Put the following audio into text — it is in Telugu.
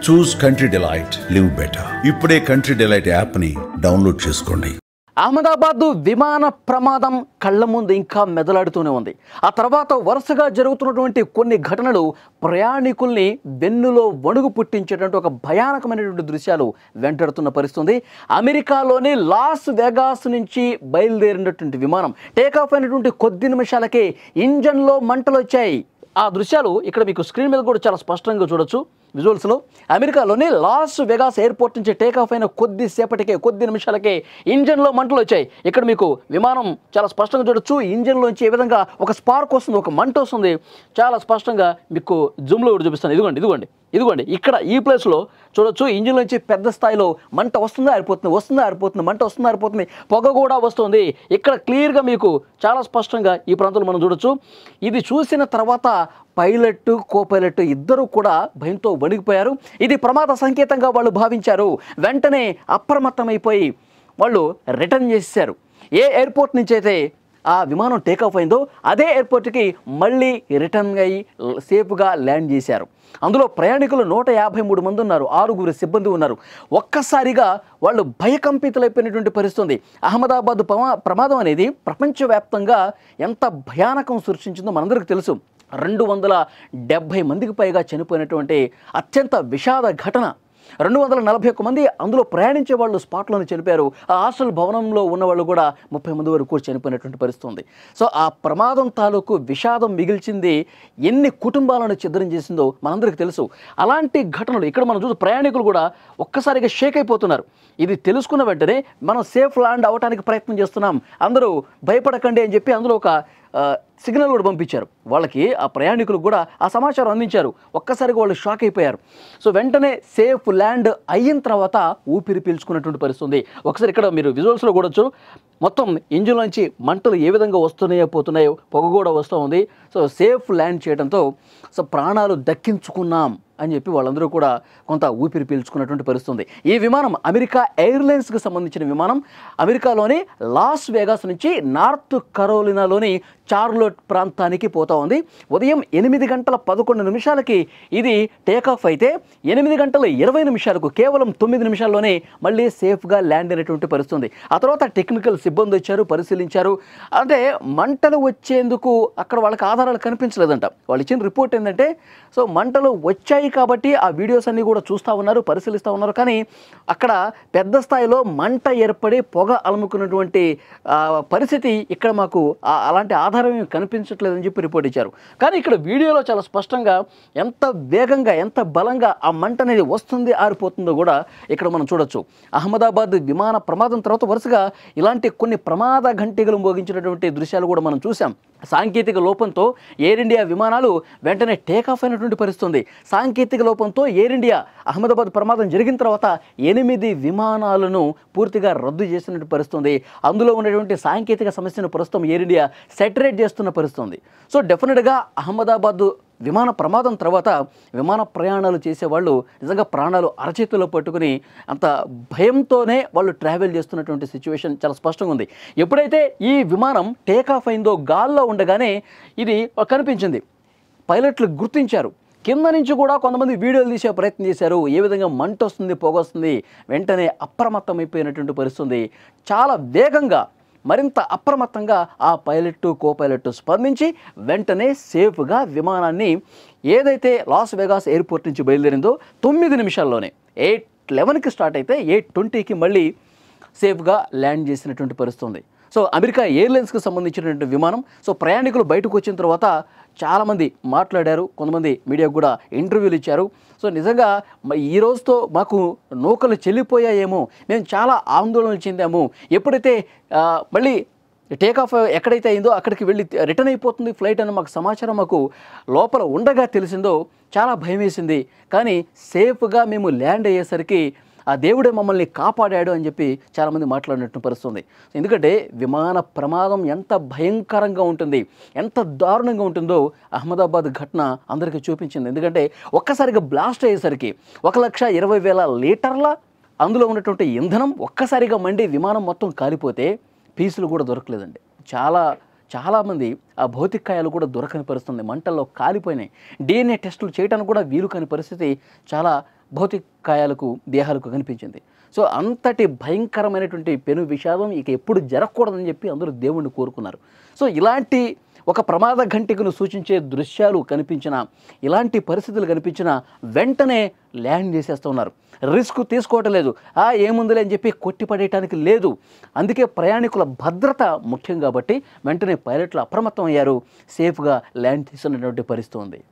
చూస్ కంట్రీ డిలైట్, లివ్ బెటర్. ఇప్పుడే కంట్రీ డిలైట్ యాప్ని డౌన్లోడ్ చేసుకోండి. అహ్మదాబాద్ విమాన ప్రమాదం కళ్ళ ముందు ఇంకా మెదలాడుతూనే ఉంది. ఆ తర్వాత వరుసగా జరుగుతున్నటువంటి కొన్ని ఘటనలు ప్రయాణికుల్ని వెన్నులో వణుగు పుట్టించేటువంటి ఒక భయానకమైనటువంటి దృశ్యాలు వెంటాడుతున్న పరిస్థితి. అమెరికాలోని లాస్ వెగాస్ నుంచి బయలుదేరినటువంటి విమానం టేకాఫ్ అయినటువంటి కొద్ది నిమిషాలకే ఇంజన్లో మంటలు వచ్చాయి. ఆ దృశ్యాలు ఇక్కడ మీకు స్క్రీన్ మీద కూడా చాలా స్పష్టంగా చూడొచ్చు విజువల్స్లో. అమెరికాలోని లాస్ వెగాస్ ఎయిర్పోర్ట్ నుంచి టేకాఫ్ అయిన కొద్ది నిమిషాలకే ఇంజన్లో మంటలు వచ్చాయి. ఇక్కడ మీకు విమానం చాలా స్పష్టంగా చూడొచ్చు. ఇంజన్లోంచి ఏ విధంగా ఒక స్పార్క్ వస్తుంది, ఒక మంట వస్తుంది, చాలా స్పష్టంగా మీకు జూమ్లో కూడా చూపిస్తాను. ఇదిగోండి ఇక్కడ ఈ ప్లేస్లో చూడొచ్చు. ఇంజిన్ నుంచి పెద్ద స్థాయిలో మంట వస్తుందా ఆరిపోతుంది, మంట వస్తుందా ఆరిపోతుంది, పొగ కూడా వస్తుంది. ఇక్కడ క్లియర్గా మీకు చాలా స్పష్టంగా ఈ ప్రాంతంలో మనం చూడొచ్చు. ఇది చూసిన తర్వాత పైలట్ కోపైలట్ ఇద్దరు కూడా భయంతో వణికిపోయారు. ఇది ప్రమాద సంకేతంగా వాళ్ళు భావించారు. వెంటనే అప్రమత్తమైపోయి వాళ్ళు రిటర్న్ చేశారు. ఏ ఎయిర్పోర్ట్ నుంచి అయితే ఆ విమానం టేకాఫ్ అయిందో అదే ఎయిర్పోర్ట్కి మళ్ళీ రిటర్న్ అయ్యి సేఫ్గా ల్యాండ్ చేశారు. అందులో ప్రయాణికులు 153 మంది ఉన్నారు, 6 సిబ్బంది ఉన్నారు. ఒక్కసారిగా వాళ్ళు భయకంపితులైపోయినటువంటి పరిస్థితి. అహ్మదాబాద్ ప్రమాదం అనేది ప్రపంచవ్యాప్తంగా ఎంత భయానకం సృష్టించిందో మనందరికీ తెలుసు. 270 మందికి పైగా చనిపోయినటువంటి అత్యంత విషాద ఘటన. 241 మంది అందులో ప్రయాణించే వాళ్ళు స్పాట్లోనే చనిపోయారు. ఆ హాస్టల్ భవనంలో ఉన్న వాళ్ళు కూడా 30 మంది వరకు చనిపోయినటువంటి పరిస్థితి ఉంది. సో ఆ ప్రమాదం తాలూకు విషాదం మిగిల్చింది ఎన్ని కుటుంబాలను ఛిద్రం చేసిందో మనందరికీ తెలుసు. అలాంటి ఘటనలు ఇక్కడ మనం చూసి ప్రయాణికులు కూడా ఒక్కసారిగా షేక్ అయిపోతున్నారు. ఇది తెలుసుకున్న వెంటనే మనం సేఫ్ ల్యాండ్ అవడానికి ప్రయత్నం చేస్తున్నాం, అందరూ భయపడకండి అని చెప్పి అందులో ఒక సిగ్నల్ కూడా పంపించారు. వాళ్ళకి ఆ ప్రయాణికులకు కూడా ఆ సమాచారం అందించారు. ఒక్కసారిగా వాళ్ళు షాక్ అయిపోయారు. సో వెంటనే సేఫ్ ల్యాండ్ అయిన తర్వాత ఊపిరి పీల్చుకున్నటువంటి పరిస్థితి. ఒకసారి ఇక్కడ మీరు విజువల్స్లో కూడొచ్చు. మొత్తం ఇంజిన్లోంచి మంటలు ఏ విధంగా పోతున్నాయో పొగ కూడా వస్తూ ఉంది. సో సేఫ్ ల్యాండ్ చేయడంతో సో ప్రాణాలు దక్కించుకున్నాం అని చెప్పి వాళ్ళందరూ కూడా కొంత ఊపిరి పీల్చుకున్నటువంటి పరిస్థితి. ఈ విమానం అమెరికా ఎయిర్లైన్స్కి సంబంధించిన విమానం. అమెరికాలోని లాస్ వెగాస్ నుంచి నార్త్ కరోలినాలోని చార్లోట్ ప్రాంతానికి పోతా ఉంది. ఉదయం 8:11 ఇది టేకాఫ్ అయితే 8:20 కేవలం 9 నిమిషాల్లోనే మళ్ళీ సేఫ్గా ల్యాండ్ అయినటువంటి పరిస్థితి. ఆ తర్వాత టెక్నికల్ సిబ్బంది వచ్చారు, పరిశీలించారు. అంటే మంటలు వచ్చేందుకు అక్కడ వాళ్ళకి ఆధారాలు కనిపించలేదంట. వాళ్ళు ఇచ్చిన రిపోర్ట్ ఏంటంటే సో మంటలు వచ్చాయి కాబట్టి ఆ వీడియోస్ అన్నీ కూడా చూస్తూ ఉన్నారు, పరిశీలిస్తూ ఉన్నారు. కానీ అక్కడ పెద్ద స్థాయిలో మంట ఏర్పడి పొగ అలుముకున్నటువంటి పరిస్థితి ఇక్కడ మాకు అలాంటి ఆధారం కనిపించట్లేదని చెప్పి రిపోర్ట్ ఇచ్చారు. కానీ ఇక్కడ వీడియోలో చాలా స్పష్టంగా ఎంత వేగంగా ఎంత బలంగా ఆ మంట అనేది వస్తుంది ఆరిపోతుందో కూడా ఇక్కడ మనం చూడొచ్చు. అహ్మదాబాద్ విమాన ప్రమాదం తర్వాత వరుసగా ఇలాంటి కొన్ని ప్రమాద ఘంటికలు మోగించినటువంటి దృశ్యాలు కూడా మనం చూసాం. సాంకేతిక లోపంతో ఎయిర్ ఇండియా విమానాలు వెంటనే టేకాఫ్ అయినటువంటి పరిస్థితి. సాంకేతిక లోపంతో ఎయిర్ ఇండియా అహ్మదాబాద్ ప్రమాదం జరిగిన తర్వాత 8 విమానాలను పూర్తిగా రద్దు చేసినటువంటి పరిస్థితి. అందులో ఉన్నటువంటి సాంకేతిక సమస్యను ప్రస్తుతం ఎయిర్ ఇండియా సెటరేట్ చేస్తున్న పరిస్థితి. సో డెఫినెట్గా అహ్మదాబాద్ విమాన ప్రమాదం తర్వాత విమాన ప్రయాణాలు చేసేవాళ్ళు నిజంగా ప్రాణాలు అరచేతిలో పట్టుకుని అంత భయంతోనే వాళ్ళు ట్రావెల్ చేస్తున్నటువంటి సిచ్యువేషన్ చాలా స్పష్టంగా ఉంది. ఎప్పుడైతే ఈ విమానం టేకాఫ్ అయిందో గాల్లో ఉండగానే ఇది కనిపించింది. పైలట్లు గుర్తించారు. కింద నుంచి కూడా కొంతమంది వీడియోలు తీసే ప్రయత్నం చేశారు. ఏ విధంగా మంట వస్తుంది, పొగ వస్తుంది. వెంటనే అప్రమత్తమైపోయినటువంటి పరిస్థితి. చాలా వేగంగా మరింత అప్రమత్తంగా ఆ పైలట్ కోపైలట్ స్పందించి వెంటనే సేఫ్గా విమానాన్ని ఏదైతే లాస్ వెగాస్ ఎయిర్పోర్ట్ నుంచి బయలుదేరిందో 9 నిమిషాల్లోనే 8:11 స్టార్ట్ అయితే 8:20 మళ్ళీ సేఫ్గా ల్యాండ్ చేసినటువంటి పరిస్థితి. సో అమెరికా ఎయిర్లైన్స్కి సంబంధించినటువంటి విమానం. సో ప్రయాణికులు బయటకు వచ్చిన తర్వాత చాలామంది మాట్లాడారు, కొంతమంది మీడియాకు కూడా ఇంటర్వ్యూలు ఇచ్చారు. సో నిజంగా ఈ రోజుతో మాకు నూకలు చెల్లిపోయాయేమో, మేము చాలా ఆందోళన చెందాము. ఎప్పుడైతే మళ్ళీ టేకాఫ్ ఎక్కడైతే అయిందో అక్కడికి వెళ్ళి రిటర్న్ అయిపోతుంది ఫ్లైట్ అని మాకు సమాచారం మాకు లోపల ఉండగా తెలిసిందో చాలా భయం వేసింది. కానీ సేఫ్గా మేము ల్యాండ్ అయ్యేసరికి ఆ దేవుడే మమ్మల్ని కాపాడాడు అని చెప్పి చాలామంది మాట్లాడినట్టు పరిస్థితుంది. ఎందుకంటే విమాన ప్రమాదం ఎంత భయంకరంగా ఉంటుంది, ఎంత దారుణంగా ఉంటుందో అహ్మదాబాద్ ఘటన అందరికీ చూపించింది. ఎందుకంటే ఒక్కసారిగా బ్లాస్ట్ అయ్యేసరికి 1,20,000 లీటర్ల అందులో ఉన్నటువంటి ఇంధనం ఒక్కసారిగా మండి విమానం మొత్తం కాలిపోతే పీసులు కూడా దొరకలేదండి. చాలామంది ఆ భౌతికాయాలు కూడా దొరకని పరిస్థితుంది. మంటల్లో కాలిపోయినాయి. DNA టెస్టులు చేయడానికి కూడా వీలు కాని పరిస్థితి చాలా భౌతిక కాయాలకు దేహాలకు కనిపించింది. సో అంతటి భయంకరమైనటువంటి పెను విషాదం ఇక ఎప్పుడు జరగకూడదని చెప్పి అందరూ దేవుణ్ణి కోరుకున్నారు. సో ఇలాంటి ఒక ప్రమాద ఘంటికను సూచించే దృశ్యాలు కనిపించిన, ఇలాంటి పరిస్థితులు కనిపించిన వెంటనే ల్యాండ్ చేసేస్తూ ఉన్నారు. రిస్క్ తీసుకోవటం లేదు. ఏముందిలే అని చెప్పి కొట్టిపడేయటానికి లేదు. అందుకే ప్రయాణికుల భద్రత ముఖ్యం కాబట్టి వెంటనే పైలట్లు అప్రమత్తం అయ్యారు. సేఫ్గా ల్యాండ్ చేసినటువంటి పరిస్థితి ఉంది.